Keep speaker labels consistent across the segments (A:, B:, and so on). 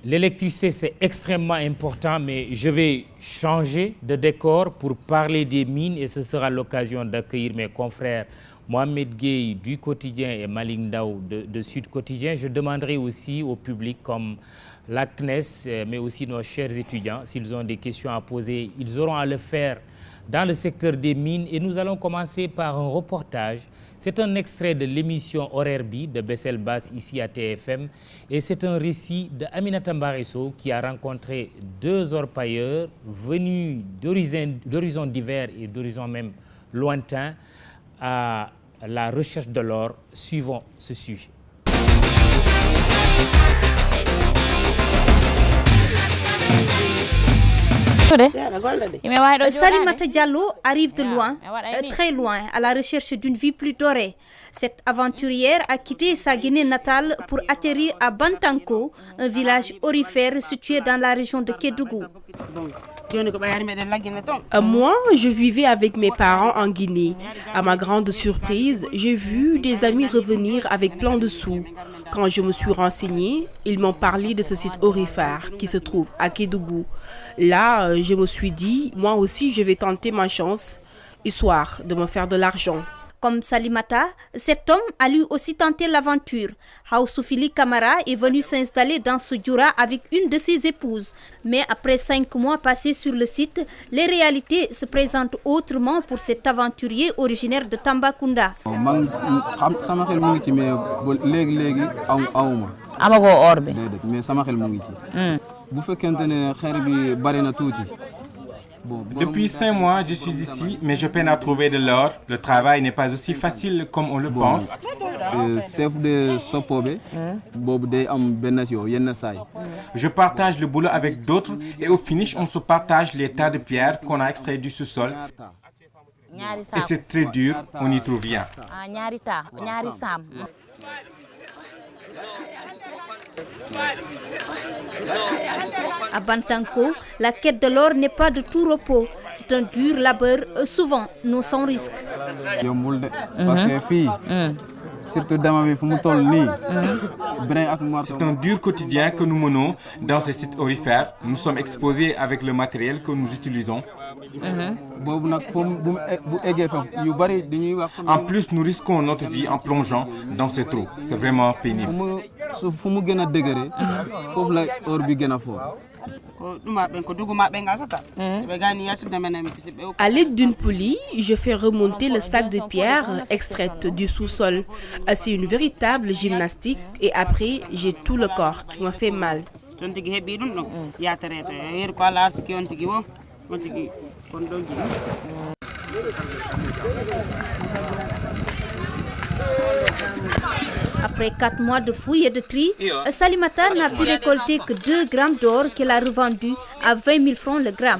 A: L'électricité, c'est extrêmement important, mais je vais changer de décor pour parler des mines et ce sera l'occasion d'accueillir mes confrères Mohamed Gueye du Quotidien et Malick Ndao de Sud Quotidien. Je demanderai aussi au public comme la CNES, mais aussi nos chers étudiants, s'ils ont des questions à poser, ils auront à le faire dans le secteur des mines. Et nous allons commencer par un reportage. C'est un extrait de l'émission Horaire Bi de Bessel Bass ici à TFM. Et c'est un récit de Aminata Mbaresso qui a rencontré deux orpailleurs venus d'horizons divers et d'horizons même lointains à la recherche de l'or. Suivons ce sujet.
B: Salimata Diallo arrive de loin, très loin, à la recherche d'une vie plus dorée. Cette aventurière a quitté sa Guinée natale pour atterrir à Bantanko, un village aurifère situé dans la région de Kédougou.
C: Moi, je vivais avec mes parents en Guinée. À ma grande surprise, j'ai vu des amis revenir avec plein de sous. Quand je me suis renseignée, ils m'ont parlé de ce site aurifère qui se trouve à Kédougou. Là, je me suis dit, moi aussi, je vais tenter ma chance, histoire de me faire de l'argent.
B: Comme Salimata, cet homme a lui aussi tenté l'aventure. Haousoufili Kamara est venu s'installer dans ce djoura avec une de ses épouses. Mais après 5 mois passés sur le site, les réalités se présentent autrement pour cet aventurier originaire de Tambacounda.
D: Depuis 5 mois, je suis ici, mais je peine à trouver de l'or. Le travail n'est pas aussi facile comme on le pense. Je partage le boulot avec d'autres et au finish, on se partage les tas de pierres qu'on a extraits du sous-sol. Et c'est très dur, on n'y trouve rien.
B: À Bantanko, la quête de l'or n'est pas de tout repos. C'est un dur labeur, souvent non sans risque.
D: C'est un dur quotidien que nous menons dans ces sites aurifères. Nous sommes exposés avec le matériel que nous utilisons. En plus, nous risquons notre vie en plongeant dans ces trous. C'est vraiment pénible.
C: À l'aide d'une poulie, je fais remonter le sac de pierres extraites du sous-sol. C'est une véritable gymnastique et après, j'ai tout le corps qui me fait mal.
B: Après 4 mois de fouilles et de tri, Salimata n'a pu récolter que 2 grammes d'or qu'elle a revendu à 20 000 francs le gramme.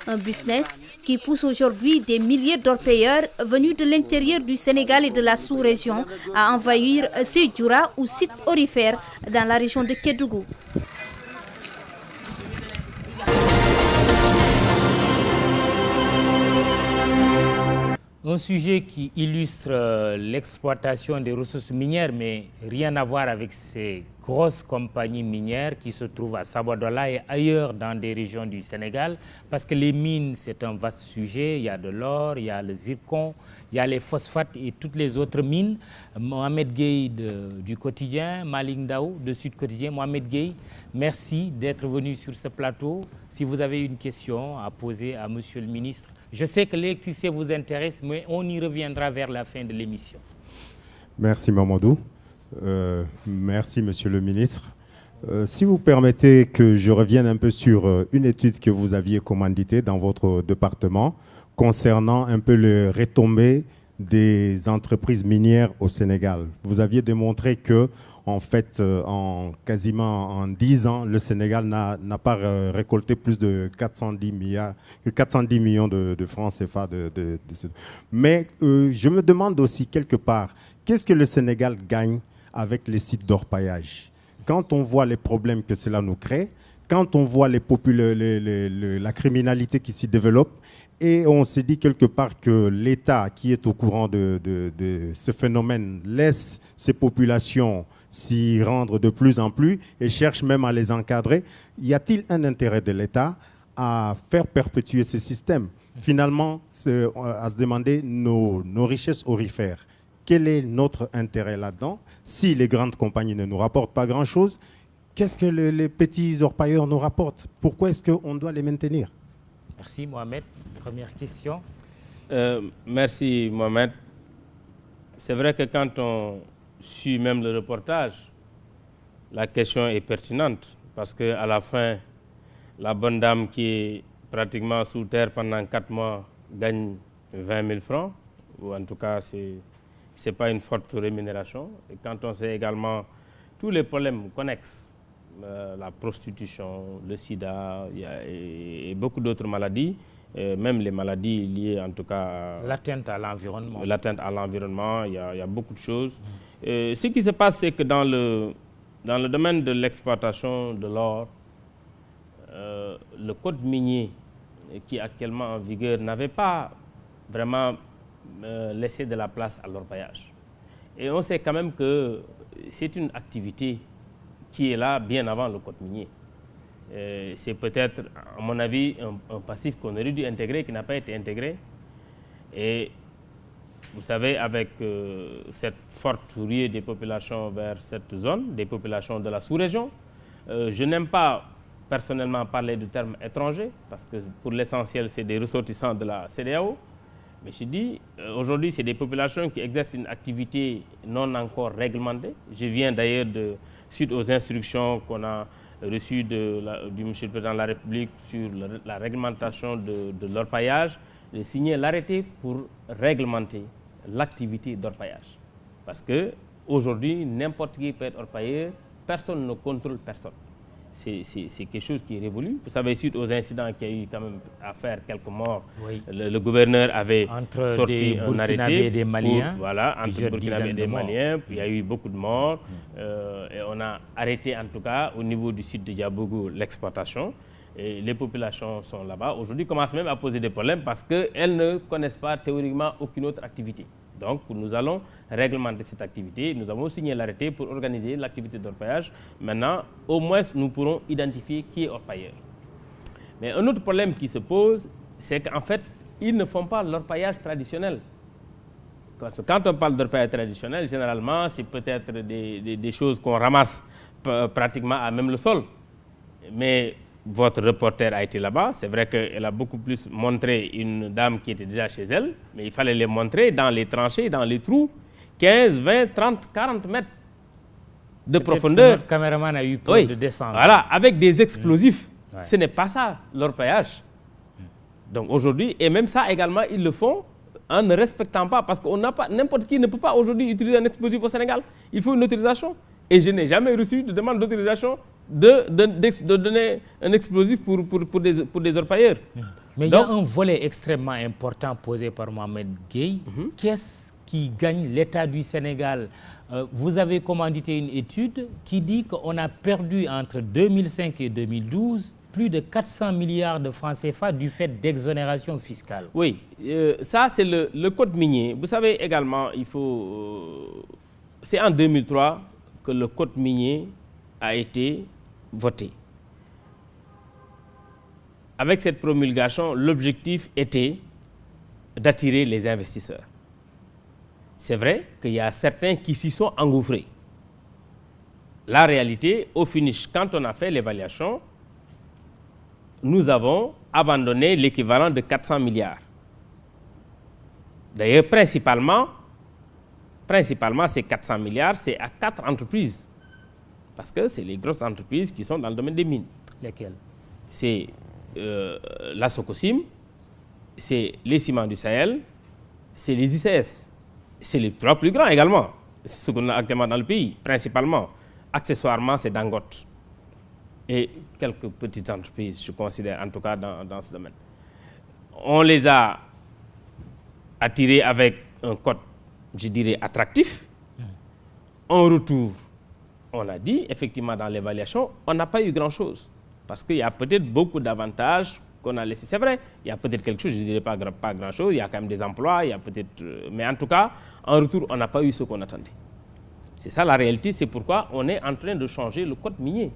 B: Un business qui pousse aujourd'hui des milliers d'orpailleurs venus de l'intérieur du Sénégal et de la sous-région à envahir ces djouras ou sites aurifères dans la région de Kédougou.
A: Un sujet qui illustre l'exploitation des ressources minières, mais rien à voir avec ces grosses compagnies minières qui se trouvent à Sabodola et ailleurs dans des régions du Sénégal. Parce que les mines, c'est un vaste sujet. Il y a de l'or, il y a le zircon, il y a les phosphates et toutes les autres mines. Mohamed Gueye du Quotidien, Malick Ndao de Sud Quotidien. Mohamed Gueye, merci d'être venu sur ce plateau. Si vous avez une question à poser à Monsieur le ministre, je sais que l'électricité vous intéresse, mais on y reviendra vers la fin de l'émission.
E: Merci Mamadou. Merci Monsieur le ministre. Si vous permettez que je revienne un peu sur une étude que vous aviez commanditée dans votre département concernant un peu les retombées des entreprises minières au Sénégal. Vous aviez démontré que, en fait, quasiment en 10 ans, le Sénégal n'a pas récolté plus de 410 millions de francs CFA. Mais je me demande aussi quelque part, qu'est-ce que le Sénégal gagne avec les sites d'orpaillage? Quand on voit les problèmes que cela nous crée, quand on voit la criminalité qui s'y développe, et on s'est dit quelque part que l'État qui est au courant de ce phénomène laisse ces populations s'y rendre de plus en plus et cherchent même à les encadrer. Y a-t-il un intérêt de l'État à faire perpétuer ce système? Finalement, à se demander nos richesses aurifères. Quel est notre intérêt là-dedans? Si les grandes compagnies ne nous rapportent pas grand-chose, qu'est-ce que les petits orpailleurs nous rapportent? Pourquoi est-ce qu'on doit les maintenir?
A: Merci Mohamed. Première question.
F: Merci Mohamed. C'est vrai que quand on suit même le reportage, la question est pertinente parce qu'à la fin, la bonne dame qui est pratiquement sous terre pendant 4 mois gagne 20 000 francs, ou en tout cas, ce n'est pas une forte rémunération. Et quand on sait également tous les problèmes connexes, la prostitution, le sida et beaucoup d'autres maladies, même les maladies liées en tout cas à
A: l'atteinte à l'environnement.
F: L'atteinte à l'environnement, il y a beaucoup de choses. Ce qui se passe, c'est que dans le domaine de l'exploitation de l'or, le code minier qui est actuellement en vigueur n'avait pas vraiment laissé de la place à l'orpaillage. Et on sait quand même que c'est une activité qui est là bien avant le code minier. C'est peut-être, à mon avis, un passif qu'on aurait dû intégrer, qui n'a pas été intégré. Et vous savez, avec cette forte ruée des populations vers cette zone, des populations de la sous-région, je n'aime pas personnellement parler du terme étranger, parce que pour l'essentiel, c'est des ressortissants de la CEDEAO. Mais je dis, aujourd'hui, c'est des populations qui exercent une activité non encore réglementée. Je viens d'ailleurs suite aux instructions qu'on a reçues du Monsieur le Président de la République sur la réglementation de l'orpaillage, de signer l'arrêté pour réglementer l'activité d'orpaillage. Parce qu'aujourd'hui, n'importe qui peut être orpailleur, personne ne contrôle personne. C'est quelque chose qui est révolu. Vous savez, suite aux incidents qu'il y a eu quand même à faire quelques morts, oui. Le gouverneur avait sorti un arrêté.
A: Et des Maliens,
F: voilà, entre Burkinabé et des Maliens, puis il y a eu beaucoup de morts. Et on a arrêté en tout cas au niveau du site de Diabougou l'exploitation. Et les populations sont là-bas. Aujourd'hui, commencent même à poser des problèmes parce qu'elles ne connaissent pas théoriquement aucune autre activité. Donc, nous allons réglementer cette activité. Nous avons signé l'arrêté pour organiser l'activité d'orpaillage. Maintenant, au moins, nous pourrons identifier qui est orpailleur. Mais un autre problème qui se pose, c'est qu'en fait, ils ne font pas l'orpaillage traditionnel. Quand on parle d'orpaillage traditionnel, généralement, c'est peut-être des choses qu'on ramasse pratiquement à même le sol. Mais votre reporter a été là-bas. C'est vrai qu'elle a beaucoup plus montré une dame qui était déjà chez elle, mais il fallait les montrer dans les tranchées, dans les trous, 15, 20, 30, 40 mètres de profondeur.
A: Notre caméraman a eu peur de descendre.
F: Voilà, avec des explosifs. Ce n'est pas ça, l'orpaillage. Donc aujourd'hui, et même ça également, ils le font en ne respectant pas, parce qu'on n'a pas, n'importe qui ne peut pas aujourd'hui utiliser un explosif au Sénégal. Il faut une autorisation. Et je n'ai jamais reçu de demande d'autorisation de donner un explosif pour des orpailleurs.
A: Mais il y a un volet extrêmement important posé par Mohamed Gueye. Qu'est-ce qui gagne l'État du Sénégal? Vous avez commandité une étude qui dit qu'on a perdu entre 2005 et 2012 plus de 400 milliards de francs CFA du fait d'exonération fiscale.
F: Oui, ça c'est le code minier. Vous savez également, c'est en 2003 que le code minier a été voté. Avec cette promulgation, l'objectif était d'attirer les investisseurs. C'est vrai qu'il y a certains qui s'y sont engouffrés. La réalité, au finish, quand on a fait l'évaluation, nous avons abandonné l'équivalent de 400 milliards. D'ailleurs, principalement ces 400 milliards, c'est à 4 entreprises. Parce que c'est les grosses entreprises qui sont dans le domaine des mines.
A: Lesquelles?
F: C'est la Socosim, c'est les Ciments du Sahel, c'est les ICS. C'est les 3 plus grands également, ce qu'on a actuellement dans le pays, principalement. Accessoirement, c'est Dangote. Et quelques petites entreprises, je considère, en tout cas dans ce domaine. On les a attirés avec un code, je dirais, attractif. En retour, on a dit, effectivement, dans l'évaluation, on n'a pas eu grand-chose. Parce qu'il y a peut-être beaucoup d'avantages qu'on a laissés. C'est vrai, il y a peut-être quelque chose, je ne dirais pas grand-chose, il y a quand même des emplois, il y a peut-être... mais en tout cas, en retour, on n'a pas eu ce qu'on attendait. C'est ça la réalité, c'est pourquoi on est en train de changer le code minier.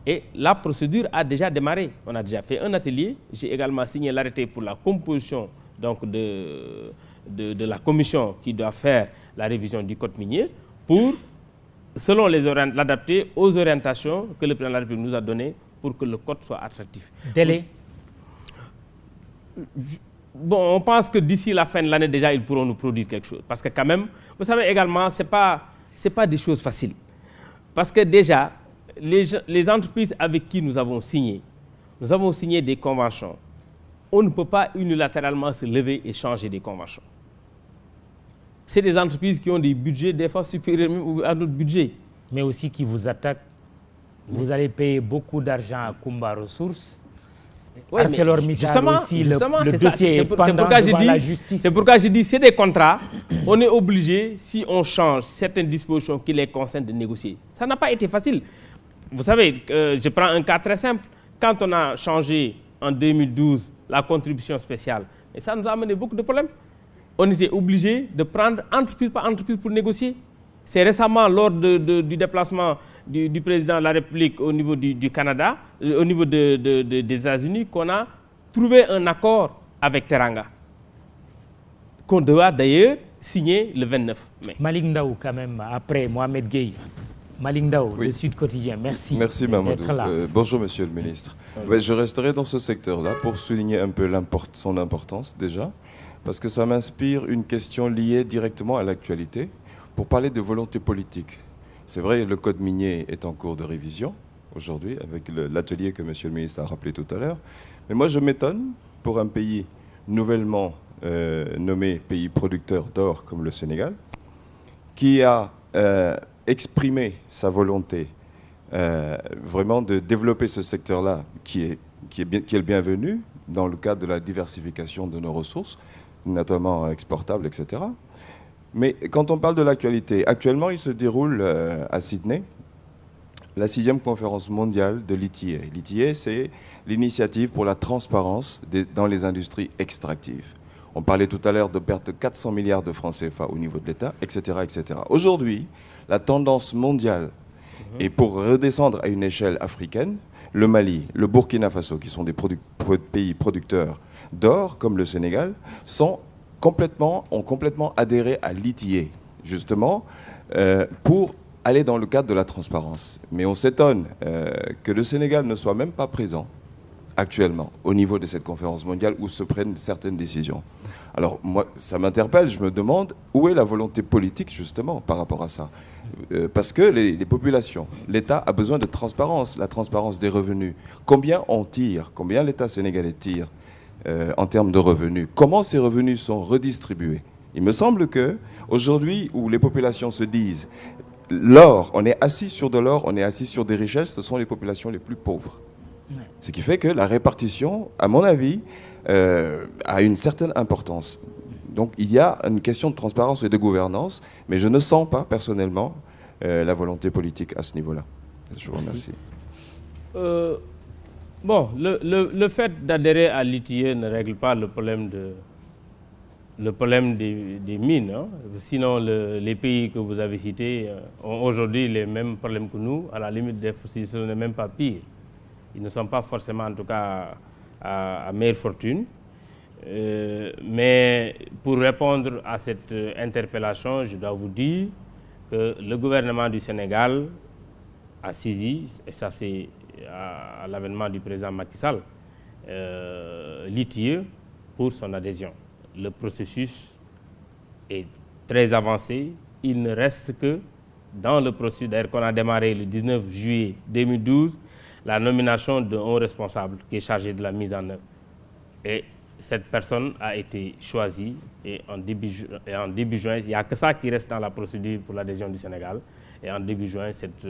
F: Et la procédure a déjà démarré. On a déjà fait un atelier. J'ai également signé l'arrêté pour la composition donc, de la commission qui doit faire la révision du code minier pour, selon l'adapter aux orientations que le président de la République nous a données pour que le code soit attractif.
A: Délai?
F: Bon, on pense que d'ici la fin de l'année, déjà, ils pourront nous produire quelque chose. Parce que quand même, vous savez également, ce n'est pas des choses faciles. Parce que déjà, les entreprises avec qui nous avons signé des conventions. On ne peut pas unilatéralement se lever et changer des conventions. C'est des entreprises qui ont des budgets des fois supérieurs à notre budget.
A: Mais aussi qui vous attaquent. Vous allez payer beaucoup d'argent à Kumba Ressources.
F: Oui,
A: ArcelorMittal aussi, le dossier est pendant devant la justice.
F: C'est pourquoi je dis c'est des contrats. On est obligé, si on change certaines dispositions qui les concernent, de négocier. Ça n'a pas été facile. Vous savez, je prends un cas très simple. Quand on a changé en 2012 la contribution spéciale, et ça nous a amené beaucoup de problèmes. On était obligé de prendre entreprise par entreprise pour négocier. C'est récemment, lors du déplacement du président de la République au niveau du Canada, au niveau des États-Unis, qu'on a trouvé un accord avec Teranga, qu'on doit d'ailleurs signer le 29 mai.
A: Malick Ndao, quand même, après Mohamed Gueye. Malick Ndao, oui. Le Sud Quotidien, merci.
G: Merci Mamadou. Bonjour Monsieur le Ministre. Ouais, je resterai dans ce secteur-là pour souligner un peu son importance déjà, parce que ça m'inspire une question liée directement à l'actualité, pour parler de volonté politique. C'est vrai, le code minier est en cours de révision aujourd'hui, avec l'atelier que Monsieur le Ministre a rappelé tout à l'heure. Mais moi, je m'étonne, pour un pays nouvellement nommé pays producteur d'or comme le Sénégal, qui a exprimé sa volonté vraiment de développer ce secteur-là, qui est le bienvenu dans le cadre de la diversification de nos ressources, notamment exportables, etc. Mais quand on parle de l'actualité, actuellement, il se déroule à Sydney la 6e conférence mondiale de l'ITA. L'ITA, c'est l'initiative pour la transparence dans les industries extractives. On parlait tout à l'heure de perte de 400 milliards de francs CFA au niveau de l'État, etc., etc. Aujourd'hui, la tendance mondiale, et pour redescendre à une échelle africaine, le Mali, le Burkina Faso, qui sont des pays producteurs d'or, comme le Sénégal, ont complètement adhéré à l'ITA, justement, pour aller dans le cadre de la transparence. Mais on s'étonne que le Sénégal ne soit même pas présent actuellement au niveau de cette conférence mondiale où se prennent certaines décisions. Alors moi, ça m'interpelle, je me demande où est la volonté politique justement par rapport à ça. Parce que les populations, l'État a besoin de transparence, la transparence des revenus. Combien on tire, combien l'État sénégalais tire en termes de revenus, comment ces revenus sont redistribués. Il me semble qu'aujourd'hui, où les populations se disent l'or, on est assis sur de l'or, on est assis sur des richesses, ce sont les populations les plus pauvres. Ce qui fait que la répartition, à mon avis, a une certaine importance. Donc il y a une question de transparence et de gouvernance, mais je ne sens pas personnellement la volonté politique à ce niveau-là. Je vous remercie.
F: Bon, le fait d'adhérer à l'ITA ne règle pas le problème des mines. Hein. Sinon, les pays que vous avez cités ont aujourd'hui les mêmes problèmes que nous. À la limite, ce n'est même pas pire. Ils ne sont pas forcément, en tout cas, à meilleure fortune. Mais pour répondre à cette interpellation, je dois vous dire que le gouvernement du Sénégal a saisi, et ça c'est à l'avènement du président Macky Sall, l'ITA pour son adhésion. Le processus est très avancé. Il ne reste que dans le processus d'ailleurs qu'on a démarré le 19 juillet 2012, la nomination d'un haut responsable qui est chargé de la mise en œuvre. Et cette personne a été choisie et en début juin, il n'y a que ça qui reste dans la procédure pour l'adhésion du Sénégal. Et en début juin, cette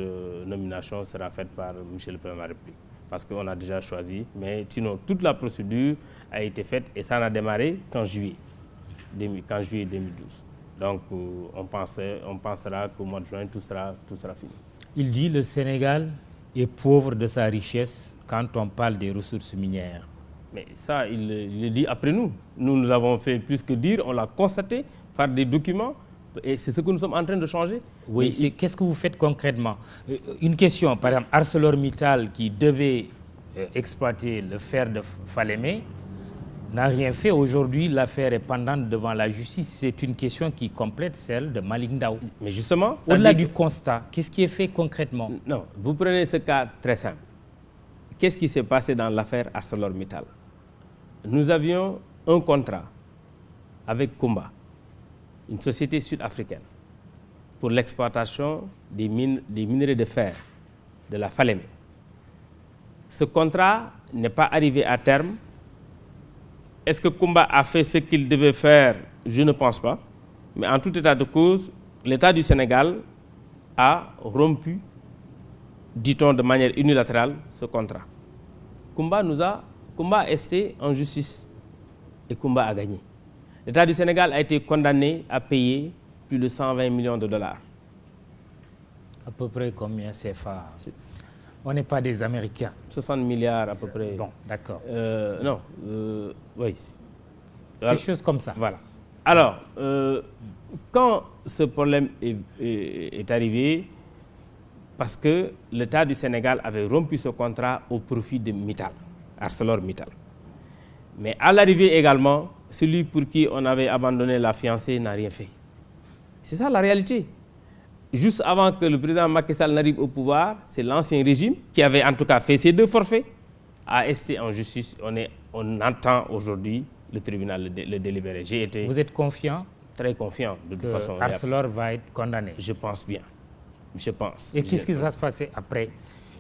F: nomination sera faite par M. le Président de la République. Parce qu'on a déjà choisi. Mais sinon, toute la procédure a été faite et ça n'a démarré qu'en juillet 2012. Donc, on pensera qu'au mois de juin, tout sera fini.
A: Il dit le Sénégal est pauvre de sa richesse quand on parle des ressources minières.
F: Mais ça, il le dit après nous. Nous avons fait plus que dire, on l'a constaté par des documents, Et c'est ce que nous sommes en train de changer.
A: Oui, qu'est-ce que vous faites concrètement? Une question, par exemple, ArcelorMittal qui devait exploiter le fer de Falémé n'a rien fait. Aujourd'hui, l'affaire est pendante devant la justice. C'est une question qui complète celle de Malick Ndao.
F: Mais justement,
A: au-delà du constat, qu'est-ce qui est fait concrètement?
F: Non, vous prenez ce cas très simple. Qu'est-ce qui s'est passé dans l'affaire ArcelorMittal? Nous avions un contrat avec Kumba, une société sud-africaine, pour l'exploitation des minerais de fer de la Falémé. Ce contrat n'est pas arrivé à terme. Est-ce que Kumba a fait ce qu'il devait faire? Je ne pense pas. Mais en tout état de cause, l'État du Sénégal a rompu, dit-on de manière unilatérale, ce contrat. Kumba a esté en justice et Kumba a gagné. L'État du Sénégal a été condamné à payer plus de 120 millions de dollars.
A: À peu près combien CFA? On n'est pas des Américains.
F: 60 milliards à peu près.
A: Bon, d'accord.
F: Non, oui.
A: Quelque chose comme ça.
F: Voilà. Alors, quand ce problème est arrivé, parce que l'État du Sénégal avait rompu ce contrat au profit de Mittal, ArcelorMittal. Mais à l'arrivée également, celui pour qui on avait abandonné la fiancée n'a rien fait. C'est ça la réalité. Juste avant que le président Macky Sall n'arrive au pouvoir, c'est l'ancien régime qui avait en tout cas fait ces 2 forfaits, a esté en justice. On entend aujourd'hui le tribunal le délibérer.
A: Vous êtes confiant?
F: Très confiant de toute façon.
A: Arcelor va être condamné?
F: Je pense bien. Je pense.
A: Et qu'est-ce qui va se passer après?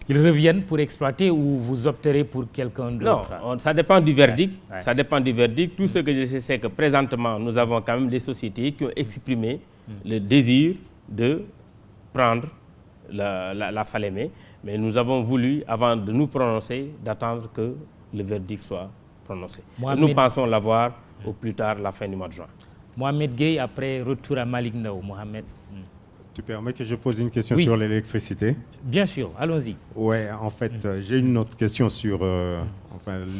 A: Ils reviennent pour exploiter ou vous opterez pour quelqu'un d'autre?
F: Non, ça dépend du verdict. Ouais. Ça dépend du verdict. Tout ce que je sais, c'est que présentement, nous avons quand même des sociétés qui ont exprimé le désir de prendre la Falémé. Mais nous avons voulu, avant de nous prononcer, d'attendre que le verdict soit prononcé. Nous pensons l'avoir au plus tard, la fin du mois de juin.
A: Mohamed Gueye, après retour à Malick Ndao. Mohamed.
E: Tu permets que je pose une question sur l'électricité?
A: Bien sûr, allons-y.
E: Oui, en fait, j'ai une autre question sur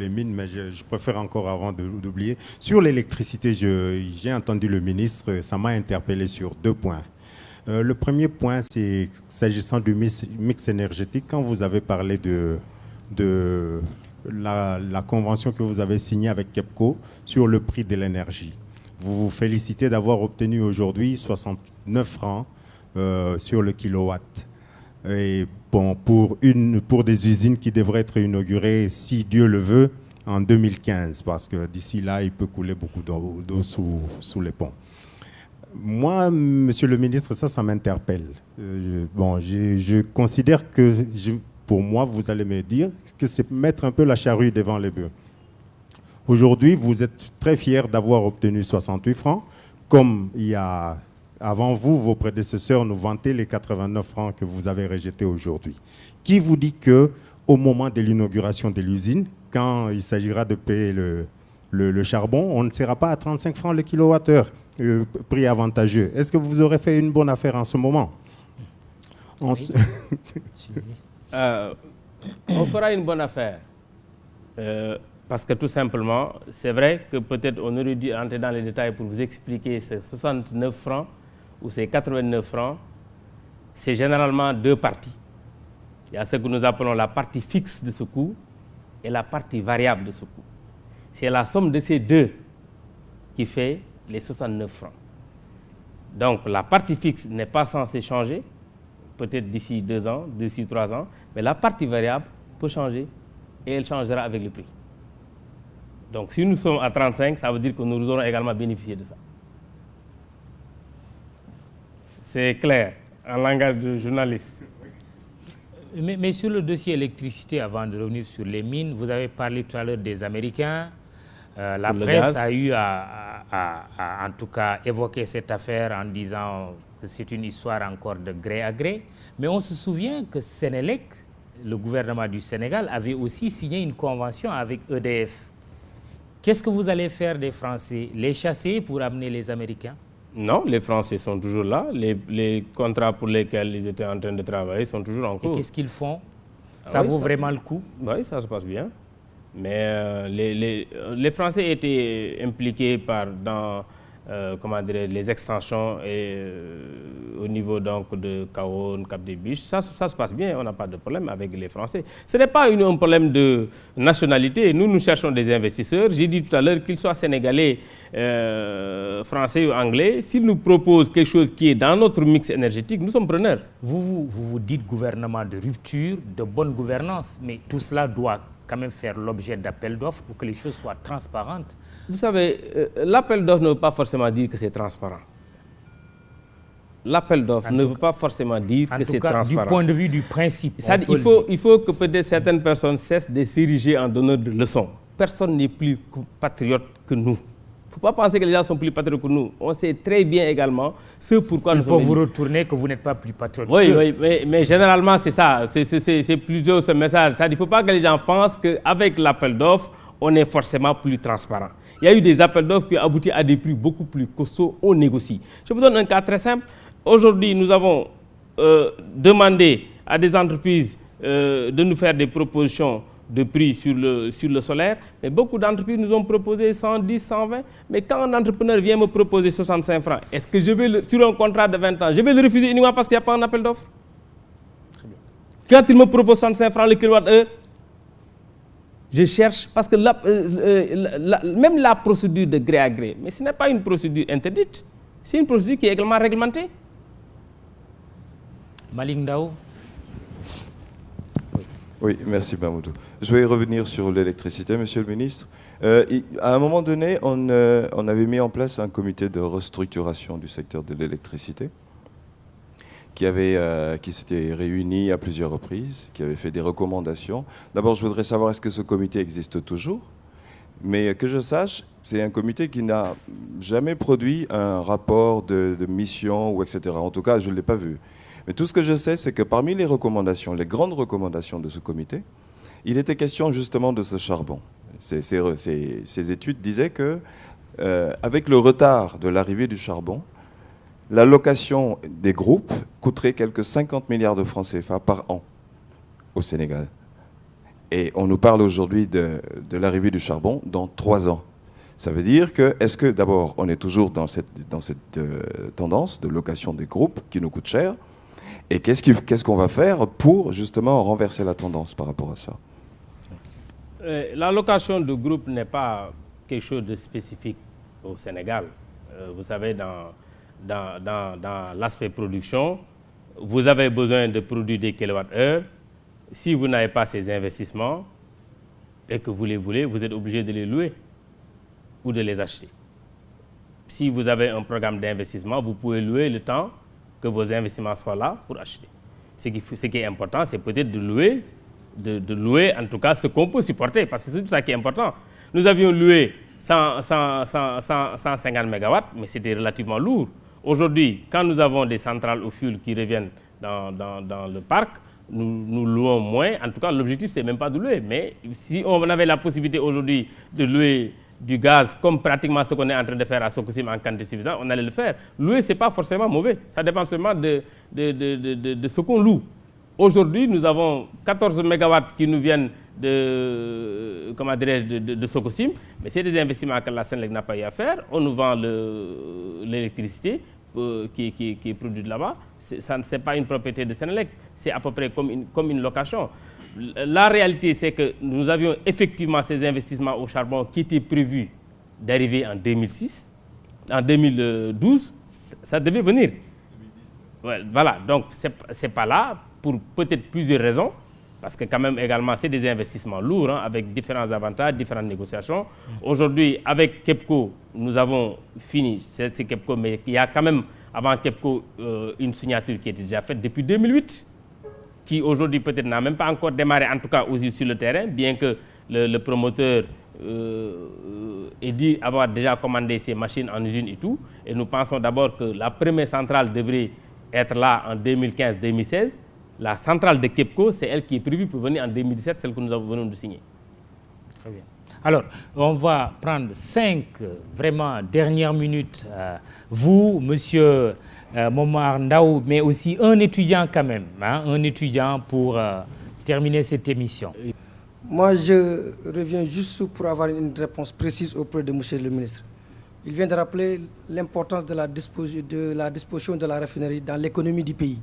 E: les mines, mais je préfère encore avant d'oublier. Sur l'électricité, j'ai entendu le ministre, ça m'a interpellé sur 2 points. Le premier point, c'est s'agissant du mix énergétique, quand vous avez parlé de la convention que vous avez signée avec KEPCO sur le prix de l'énergie. Vous vous félicitez d'avoir obtenu aujourd'hui 69 francs sur le kilowatt. Et bon, pour des usines qui devraient être inaugurées, si Dieu le veut, en 2015, parce que d'ici là, il peut couler beaucoup d'eau sous les ponts. Moi, monsieur le ministre, ça m'interpelle. Je considère que, pour moi, vous allez me dire que c'est mettre un peu la charrue devant les bœufs. Aujourd'hui, vous êtes très fiers d'avoir obtenu 68 francs, comme il y a... Avant vous, vos prédécesseurs nous vantaient les 89 francs que vous avez rejetés aujourd'hui. Qui vous dit qu'au moment de l'inauguration de l'usine, quand il s'agira de payer le charbon, on ne sera pas à 35 francs le kilowattheure, prix avantageux? Est-ce que vous aurez fait une bonne affaire en ce moment?
F: On fera une bonne affaire. Parce que tout simplement, c'est vrai que peut-être on aurait dû entrer dans les détails pour vous expliquer ces 69 francs ou ces 89 francs. C'est généralement 2 parties. Il y a ce que nous appelons la partie fixe de ce coût et la partie variable de ce coût. C'est la somme de ces 2 qui fait les 69 francs. Donc la partie fixe n'est pas censée changer, peut-être d'ici 2 ans, d'ici 3 ans, mais la partie variable peut changer et elle changera avec le prix. Donc si nous sommes à 35, ça veut dire que nous aurons également bénéficié de ça. C'est clair, en langage de journaliste.
A: Mais sur le dossier électricité, avant de revenir sur les mines, vous avez parlé tout à l'heure des Américains. La presse a eu en tout cas évoqué cette affaire en disant que c'est une histoire encore de gré à gré. Mais on se souvient que Sénélec, le gouvernement du Sénégal, avait aussi signé une convention avec EDF. Qu'est-ce que vous allez faire des Français? Les chasser pour amener les Américains?
F: Non, les Français sont toujours là. Les contrats pour lesquels ils étaient en train de travailler sont toujours en cours.
A: Et qu'est-ce qu'ils font? Ça vaut vraiment le coup?
F: Oui, ça se passe bien. Mais les Français étaient impliqués dans comment dirais, les extensions au niveau donc de Kahone, Cap des Biches, ça se passe bien, on n'a pas de problème avec les Français. Ce n'est pas un problème de nationalité, nous cherchons des investisseurs, j'ai dit tout à l'heure qu'ils soient sénégalais, français ou anglais, s'ils nous proposent quelque chose qui est dans notre mix énergétique, nous sommes preneurs.
A: Vous dites gouvernement de rupture, de bonne gouvernance, mais tout cela doit quand même faire l'objet d'appels d'offres pour que les choses soient transparentes.
F: Vous savez, l'appel d'offres ne veut pas forcément dire que c'est transparent. L'appel d'offres ne veut pas forcément dire que c'est transparent.
A: Du point de vue du principe.
F: Il faut que peut-être certaines personnes cessent de s'ériger en donneurs de leçons. Personne n'est plus patriote que nous. Il ne faut pas penser que les gens sont plus patriotes que nous. On sait très bien également ce pourquoi nous sommes.
A: Il faut vous retourner que vous n'êtes pas plus patriote.
F: Oui, mais généralement c'est ça. C'est plutôt ce message. Il ne faut pas que les gens pensent qu'avec l'appel d'offres, on est forcément plus transparent. Il y a eu des appels d'offres qui ont abouti à des prix beaucoup plus costauds, on négocie. Je vous donne un cas très simple. Aujourd'hui, nous avons demandé à des entreprises de nous faire des propositions de prix sur le solaire, mais beaucoup d'entreprises nous ont proposé 110, 120, mais quand un entrepreneur vient me proposer 65 francs, est-ce que je vais, sur un contrat de 20 ans, je vais le refuser uniquement parce qu'il n'y a pas un appel d'offres? Quand il me propose 65 francs le kilowatt-heure, je cherche, parce que même la procédure de gré à gré, mais ce n'est pas une procédure interdite, c'est une procédure qui est également réglementée.
A: Malick Ndao.
G: Oui, merci Mamoudou. Je vais revenir sur l'électricité, Monsieur le Ministre. À un moment donné, on avait mis en place un comité de restructuration du secteur de l'électricité qui s'était réuni à plusieurs reprises, qui avait fait des recommandations. D'abord, je voudrais savoir est-ce que ce comité existe toujours, mais que je sache, c'est un comité qui n'a jamais produit un rapport de mission ou etc. En tout cas, je ne l'ai pas vu. Mais tout ce que je sais, c'est que parmi les recommandations, les grandes recommandations de ce comité, il était question justement de ce charbon. Ces études disaient que, avec le retard de l'arrivée du charbon, l'allocation des groupes coûterait quelques 50 milliards de francs CFA par an au Sénégal. Et on nous parle aujourd'hui de l'arrivée du charbon dans 3 ans. Ça veut dire que, est-ce que d'abord, on est toujours dans cette tendance de location des groupes qui nous coûte cher? Et qu'est-ce qu'on va faire pour justement renverser la tendance par rapport à ça?
F: La location de groupe n'est pas quelque chose de spécifique au Sénégal. Vous savez, dans l'aspect production, vous avez besoin de produire des kilowattheures. Si vous n'avez pas ces investissements et que vous les voulez, vous êtes obligé de les louer ou de les acheter. Si vous avez un programme d'investissement, vous pouvez louer le temps que vos investissements soient là pour acheter. Ce qui est important, c'est peut-être de louer en tout cas ce qu'on peut supporter, parce que c'est tout ça qui est important. Nous avions loué 150 MW, mais c'était relativement lourd. Aujourd'hui, quand nous avons des centrales au fioul qui reviennent dans le parc, nous louons moins. En tout cas, l'objectif, ce n'est même pas de louer. Mais si on avait la possibilité aujourd'hui de louer du gaz, comme pratiquement ce qu'on est en train de faire à Sococim en quantité suffisante, on allait le faire.Louer, ce n'est pas forcément mauvais. Ça dépend seulement de ce qu'on loue. Aujourd'hui, nous avons 14 MW qui nous viennent de Sococim, mais c'est des investissements que la Sénélec n'a pas eu à faire. On nous vend l'électricité qui est produite là-bas. Ce n'est pas une propriété de Sénélec, c'est à peu près comme une location. La réalité, c'est que nous avions effectivement ces investissements au charbon qui étaient prévus d'arriver en 2006. En 2012, ça devait venir. Ouais, voilà, donc ce n'est pas là pour peut-être plusieurs raisons. Parce que quand même également, c'est des investissements lourds, hein, avec différents avantages, différentes négociations. Aujourd'hui, avec KEPCO, nous avons fini, c'est KEPCO, mais il y a quand même, avant KEPCO, une signature qui était déjà faite depuis 2008, qui aujourd'hui peut-être n'a même pas encore démarré, en tout cas aussi sur le terrain, bien que le promoteur ait dit avoir déjà commandé ses machines en usine et tout. Et nous pensons d'abord que la première centrale devrait être là en 2015-2016. La centrale de KEPCO, c'est elle qui est prévue pour venir en 2017, celle que nous venons de signer.
A: Très bien. Alors, on va prendre 5 vraiment dernières minutes. Vous, monsieur Momar Ndao, mais aussi un étudiant quand même, hein, un étudiant pour terminer cette émission.
H: Moi, je reviens juste pour avoir une réponse précise auprès de monsieur le ministre. il vient de rappeler l'importance de la disposition de la raffinerie dans l'économie du pays.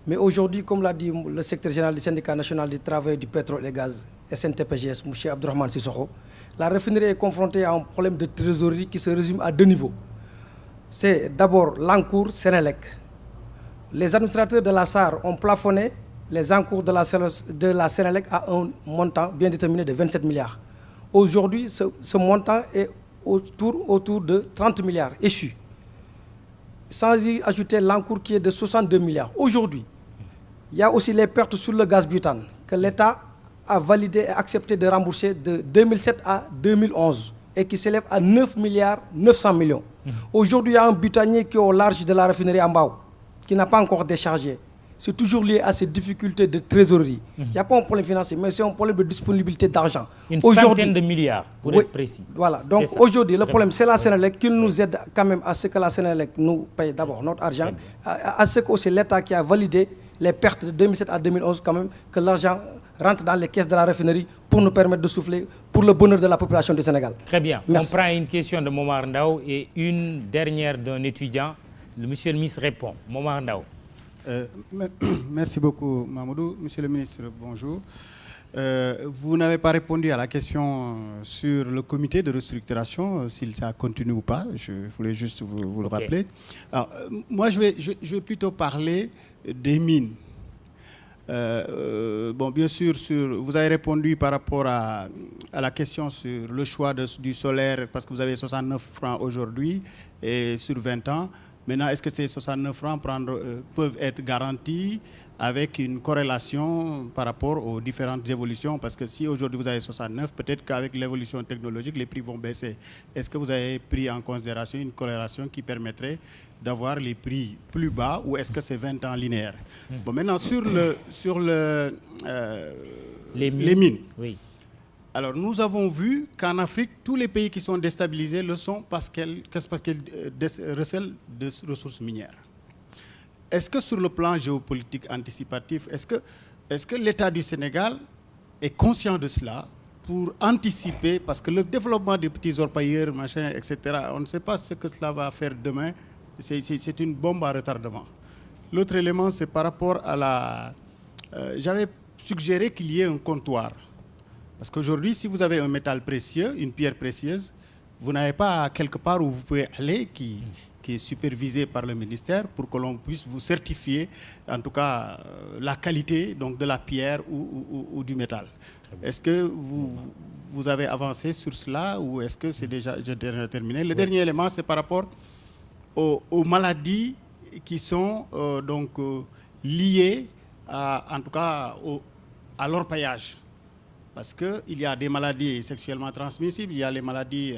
H: Mais aujourd'hui, comme l'a dit le secrétaire général du syndicat national du travail du pétrole et gaz, SNTPGS, M. Abdourahmane Sissoko, la raffinerie est confrontée à un problème de trésorerie qui se résume à 2 niveaux. C'est d'abord l'encours Sénélec. Les administrateurs de la SAR ont plafonné les encours de la Sénélec à un montant bien déterminé de 27 milliards. Aujourd'hui, ce montant est autour de 30 milliards échus. Sans y ajouter l'encours qui est de 62 milliards. Aujourd'hui, il y a aussi les pertes sur le gaz butane que l'État a validé et accepté de rembourser de 2007 à 2011 et qui s'élève à 9 milliards 900 millions. Aujourd'hui, il y a un butanier qui est au large de la raffinerie Ambao, qui n'a pas encore déchargé. C'est toujours lié à ces difficultés de trésorerie. Il n'y a pas un problème financier, mais c'est un problème de disponibilité d'argent.
A: Une centaine de milliards, pour être précis.
H: Voilà, donc aujourd'hui, le problème, c'est la Sénélec qui nous aide quand même à ce que la Sénélec nous paye d'abord notre argent, à ce que c'est l'État qui a validé les pertes de 2007 à 2011 quand même, que l'argent rentre dans les caisses de la raffinerie pour nous permettre de souffler pour le bonheur de la population du Sénégal.
A: Très bien.
H: Merci.
A: On prend une question de Momar Ndao et une dernière d'un étudiant. Le monsieur le ministre répond. Momar Ndao.
I: Merci beaucoup, Mamadou. Monsieur le ministre, bonjour. Vous n'avez pas répondu à la question sur le comité de restructuration, s'il ça continue ou pas. Je voulais juste vous le rappeler. Alors, moi, je vais plutôt parler des mines. Bon, bien sûr, vous avez répondu par rapport à la question sur le choix du solaire, parce que vous avez 69 francs aujourd'hui et sur 20 ans. Maintenant, est-ce que ces 69 francs peuvent être garantis avec une corrélation par rapport aux différentes évolutions? Parce que si aujourd'hui vous avez 69, peut-être qu'avec l'évolution technologique, les prix vont baisser. Est-ce que vous avez pris en considération une corrélation qui permettrait d'avoir les prix plus bas, ou est-ce que c'est 20 ans linéaire? Bon, maintenant, sur les mines.
A: Oui.
I: Alors, nous avons vu qu'en Afrique, tous les pays qui sont déstabilisés le sont parce qu'ils recèlent des ressources minières. Est-ce que sur le plan géopolitique anticipatif, est-ce que l'État du Sénégal est conscient de cela pour anticiper, parce que le développement des petits orpailleurs, machin, etc., on ne sait pas ce que cela va faire demain, c'est une bombe à retardement. L'autre élément, c'est par rapport à j'avais suggéré qu'il y ait un comptoir. Parce qu'aujourd'hui, si vous avez un métal précieux, une pierre précieuse, vous n'avez pas quelque part où vous pouvez aller qui est supervisé par le ministère pour que l'on puisse vous certifier, en tout cas, la qualité donc, de la pierre ou du métal. Est-ce que vous avez avancé sur cela, ou est-ce que c'est déjà terminé? Le dernier élément, c'est par rapport aux maladies qui sont liées en tout cas à l'orpaillage. Parce qu'il y a des maladies sexuellement transmissibles, il y a les maladies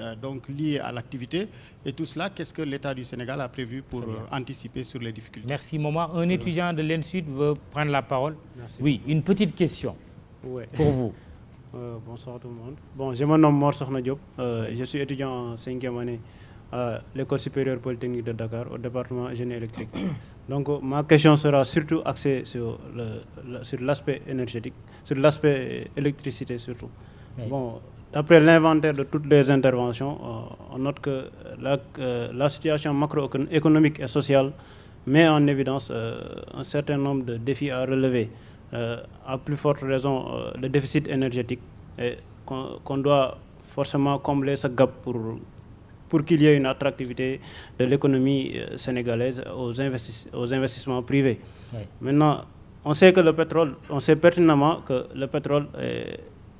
I: liées à l'activité. Et tout cela, qu'est-ce que l'État du Sénégal a prévu pour anticiper sur les difficultés?
A: Merci, Momar. Un étudiant de l'ENSUD veut prendre la parole. Merci. Oui, une petite question pour vous.
J: Bonsoir tout le monde. Bon, je me nomme Mor Sokhna Diop. Je suis étudiant en 5e année à l'École supérieure polytechnique de Dakar, au département génie électrique. Donc ma question sera surtout axée sur l'aspect énergétique, sur l'aspect électricité surtout. Oui. Bon, d'après l'inventaire de toutes les interventions, on note que la situation macroéconomique et sociale met en évidence un certain nombre de défis à relever. À plus forte raison, le déficit énergétique, et qu'on doit forcément combler ce gap pour qu'il y ait une attractivité de l'économie sénégalaise aux investissements privés. Oui. Maintenant, on sait pertinemment que le pétrole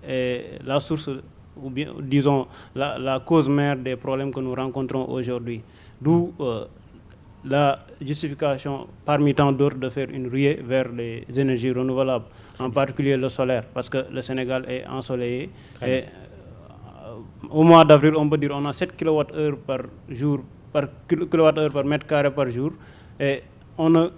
J: est la source, ou bien disons la cause mère des problèmes que nous rencontrons aujourd'hui. D'où la justification parmi tant d'autres de faire une ruée vers les énergies renouvelables, en particulier le solaire, parce que le Sénégal est ensoleillé. Et au mois d'avril, on peut dire qu'on a 7 kWh par jour, par mètre carré par jour, et on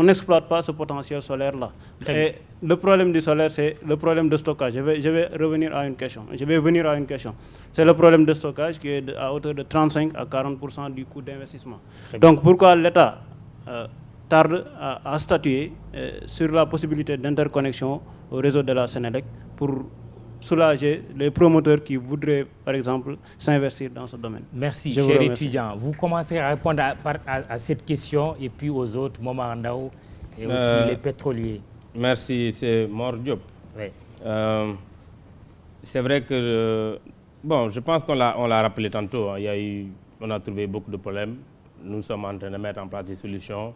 J: n'exploite pas ce potentiel solaire-là. Et le problème du solaire, c'est le problème de stockage. Je vais venir à une question. C'est le problème de stockage qui est à hauteur de 35 à 40% du coût d'investissement. Donc pourquoi l'État tarde à statuer sur la possibilité d'interconnexion au réseau de la Sénélec pour soulager les promoteurs qui voudraient, par exemple, s'investir dans ce domaine.
A: Merci, cher étudiant. Vous commencez à répondre à cette question et puis aux autres, Momar Ndao et aussi les pétroliers.
F: Merci, c'est Mor Diop.
A: Oui.
F: C'est vrai que, bon, je pense qu'on l'a rappelé tantôt, hein, on a trouvé beaucoup de problèmes. Nous sommes en train de mettre en place des solutions.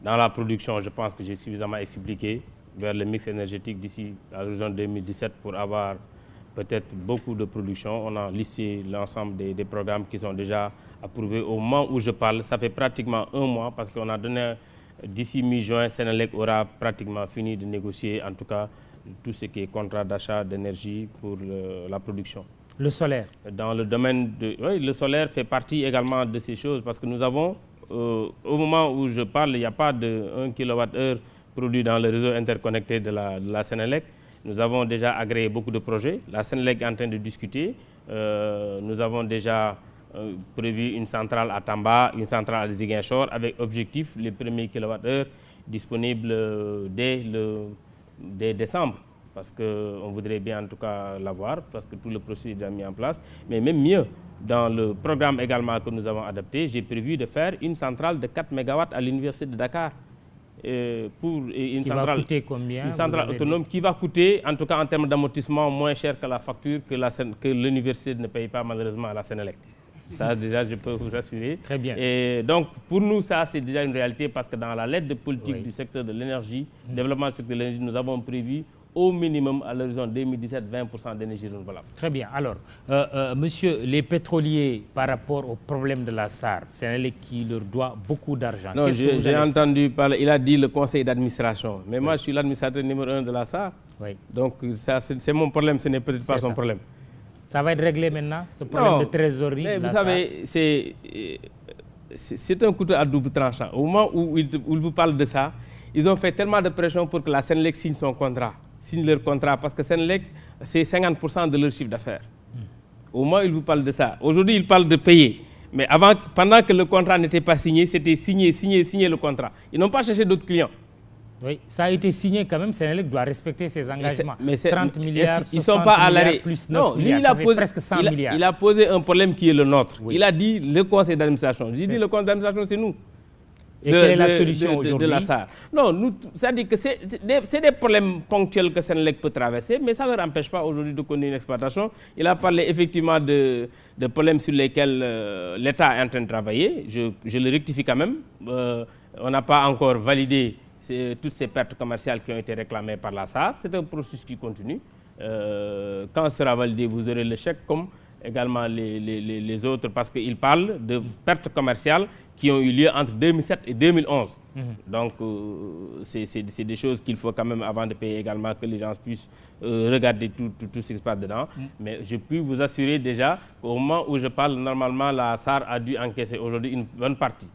F: Dans la production, je pense que j'ai suffisamment expliqué vers le mix énergétique d'ici à l'horizon 2017 pour avoir peut-être beaucoup de production. On a listé l'ensemble des programmes qui sont déjà approuvés. Au moment où je parle, ça fait pratiquement un mois parce qu'on a donné, d'ici mi-juin, Senelec aura pratiquement fini de négocier, en tout cas, tout ce qui est contrat d'achat d'énergie pour la production.
A: Le solaire.
F: Dans le domaine de... Oui, le solaire fait partie également de ces choses parce que nous avons, au moment où je parle, il n'y a pas de 1 kWh produit dans le réseau interconnecté de la Senelec. Nous avons déjà agréé beaucoup de projets. La Senelec est en train de discuter. Nous avons déjà prévu une centrale à Tamba, une centrale à Ziguinchor avec objectif les premiers kWh disponibles dès décembre. Parce qu'on voudrait bien en tout cas l'avoir, parce que tout le processus est déjà mis en place. Mais même mieux, dans le programme également que nous avons adapté, j'ai prévu de faire une centrale de 4 MW à l'Université de Dakar. Une centrale,
A: va coûter combien?
F: Une centrale autonome qui va coûter, en tout cas en termes d'amortissement, moins cher que la facture que l'université ne paye pas malheureusement à la Senelec. Ça déjà, je peux vous assurer.
A: Très bien.
F: Et donc, pour nous, ça, c'est déjà une réalité parce que dans la lettre de politique du secteur de l'énergie, développement du secteur de l'énergie, nous avons prévu au minimum à l'horizon 2017 20% d'énergie renouvelable.
A: Très bien. Alors, monsieur, les pétroliers, par rapport au problème de la SAR, Senelec qui leur doit beaucoup d'argent.
F: Non, j'ai entendu parler, il a dit le conseil d'administration. Mais moi, je suis l'administrateur numéro 1 de la SAR.
A: Oui.
F: Donc, c'est mon problème, ce n'est peut-être pas son problème.
A: Ça va être réglé maintenant, ce problème de trésorerie?
F: Mais vous savez, c'est un couteau à double tranchant. Au moment où ils vous parlent de ça, ils ont fait tellement de pression pour que la Senelec signe son contrat. Signent leur contrat parce que Senelec, c'est 50% de leur chiffre d'affaires. Au moment où ils vous parlent de ça, aujourd'hui ils parlent de payer. Mais pendant que le contrat n'était pas signé, c'était signer le contrat. Ils n'ont pas cherché d'autres clients.
A: Oui, ça a été signé quand même. Senelec doit respecter ses engagements. Mais 30 milliards,
F: ils ne sont pas à l'arrêt.
A: Plus 9 milliards, ça fait presque 100 milliards.
F: Il a posé un problème qui est le nôtre. Oui. Il a dit le conseil d'administration. J'ai dit le conseil d'administration, c'est nous.
A: Et quelle est la solution aujourd'hui
F: de la SAR? Non, c'est-à-dire que c'est des problèmes ponctuels que Senelec peut traverser, mais ça ne leur empêche pas aujourd'hui de connaître une exploitation. Il a parlé effectivement de problèmes sur lesquels l'État est en train de travailler. Je le rectifie quand même. On n'a pas encore validé toutes ces pertes commerciales qui ont été réclamées par la SAR. C'est un processus qui continue. Quand ce sera validé, vous aurez le chèque comme également les autres, parce qu'il parle de pertes commerciales qui ont eu lieu entre 2007 et 2011. Donc, c'est des choses qu'il faut quand même, avant de payer également, que les gens puissent regarder tout ce qui se passe dedans. Mais je peux vous assurer déjà qu'au moment où je parle, normalement, la SAR a dû encaisser aujourd'hui une bonne partie.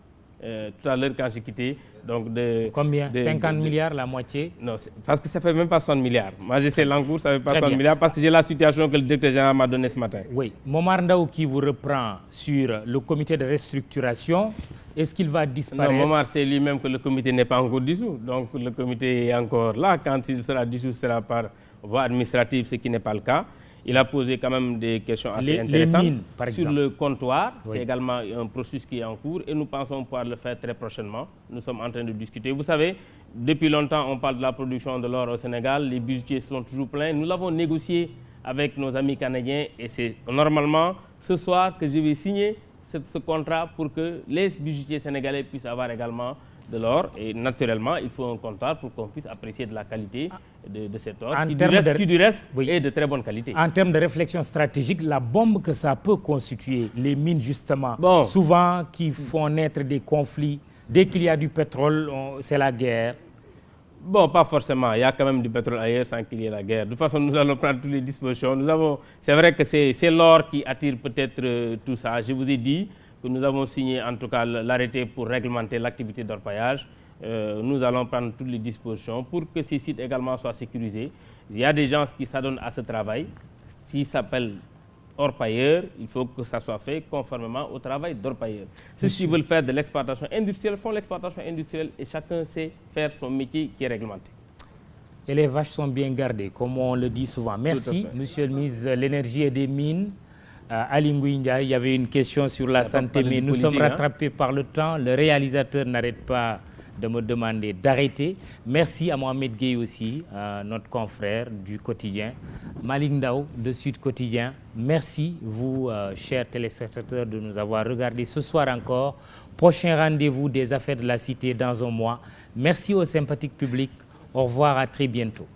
F: Tout à l'heure, quand j'ai quitté, donc
A: combien? 50 milliards, la moitié?
F: Non, parce que ça ne fait même pas 60 milliards. Moi, je sais l'encours, ça ne fait pas 60 milliards parce que j'ai la situation que le directeur général m'a donnée ce matin.
A: Oui. Momar Ndao qui vous reprend sur le comité de restructuration, est-ce qu'il va disparaître?
F: Non, Momar, c'est lui-même que le comité n'est pas encore dissous. Donc, le comité est encore là. Quand il sera dissous, ce sera par voie administrative, ce qui n'est pas le cas. Il a posé quand même des questions assez intéressantes.
A: Les mines, par exemple.
F: Sur le comptoir, c'est également un processus qui est en cours et nous pensons pouvoir le faire très prochainement. Nous sommes en train de discuter. Vous savez, depuis longtemps, on parle de la production de l'or au Sénégal. Les budgets sont toujours pleins. Nous l'avons négocié avec nos amis canadiens et c'est normalement ce soir que je vais signer ce contrat pour que les budgetiers sénégalais puissent avoir également de l'or. Et naturellement, il faut un comptoir pour qu'on puisse apprécier de la qualité de cet or, qui du reste est de très bonne qualité.
A: En termes de réflexion stratégique, la bombe que ça peut constituer, les mines justement, souvent qui font naître des conflits, dès qu'il y a du pétrole, c'est la guerre.
F: Bon, pas forcément. Il y a quand même du pétrole ailleurs sans qu'il y ait la guerre. De toute façon, nous allons prendre toutes les dispositions. C'est vrai que c'est l'or qui attire peut-être tout ça. Je vous ai dit que nous avons signé en tout cas l'arrêté pour réglementer l'activité d'orpaillage. Nous allons prendre toutes les dispositions pour que ces sites également soient sécurisés. Il y a des gens qui s'adonnent à ce travail. S'ils s'appellent orpailleurs, il faut que ça soit fait conformément au travail d'orpailleur. Ceux qui veulent faire de l'exploitation industrielle font l'exploitation industrielle et chacun sait faire son métier qui est réglementé.
A: Et les vaches sont bien gardées, comme on le dit souvent. Merci, monsieur le ministre de l'Énergie et des Mines. Ali Ngouille Ndiaye, il y avait une question sur la santé, mais nous sommes rattrapés par le temps. Le réalisateur n'arrête pas de me demander d'arrêter. Merci à Mohamed Gueye aussi, notre confrère du quotidien. Malik Ndao de Sud Quotidien. Merci, vous, chers téléspectateurs, de nous avoir regardés ce soir encore. Prochain rendez-vous des Affaires de la Cité dans un mois. Merci au sympathique public. Au revoir, à très bientôt.